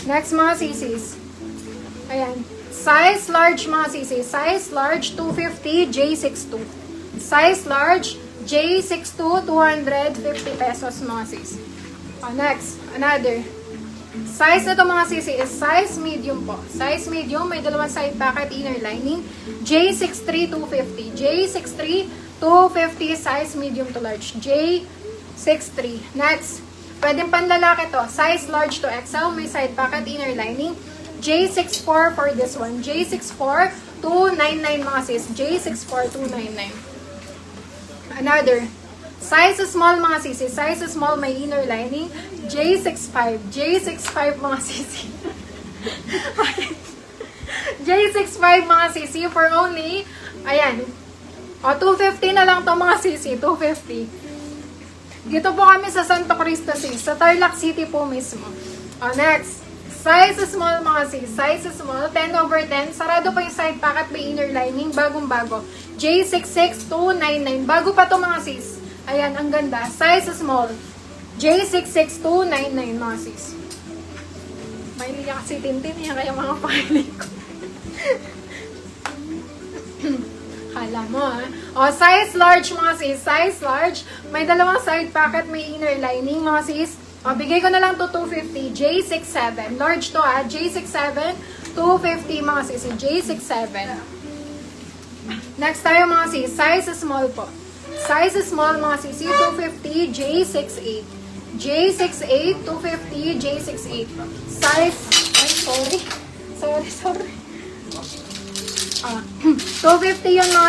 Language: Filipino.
Next mga sisis. Ayan. Size large mga sisis. Size large 250, J62. Size large J62, 250 pesos mga sis. Next, another. Size na ito mga sisi is size medium po. Size medium, may dalawang side pocket, inner lining. J63, 250. J63, 250, size medium to large. J63. Next, pwedeng panlalaki to. Size large to XL, may side pocket, inner lining. J64 for this one. J64, 299 mga sis. J64, 299. Another. Size small mga sisi. Size small, may inner lining. J65. J65 mga sisi. J65 mga sisi for only, ayan. 250 na lang to mga sisi. 250. Dito po kami sa Santo Cristo sis. Sa Tarlac City po mismo. Next. Size small mga sis. Size small. 10/10. Sarado po yung side pocket, may inner lining. Bagong-bago. J66, 299. Bago pa to mga sis. Ayan, ang ganda. Size small. J66299 mga sis. May liya kasi tintin yan kaya mga pakilig ko. Kala mo size large mga sis. Size large. May dalawang side pocket, may inner lining mga sis. Bigay ko na lang to 250. J67. Large to J67, 250 mga sis. J67. Next tayo mga sis. Size small po. Size small mga sisi, 250, J68. J68, 250, J68. Size, ay sorry. Sorry. 250 yung mga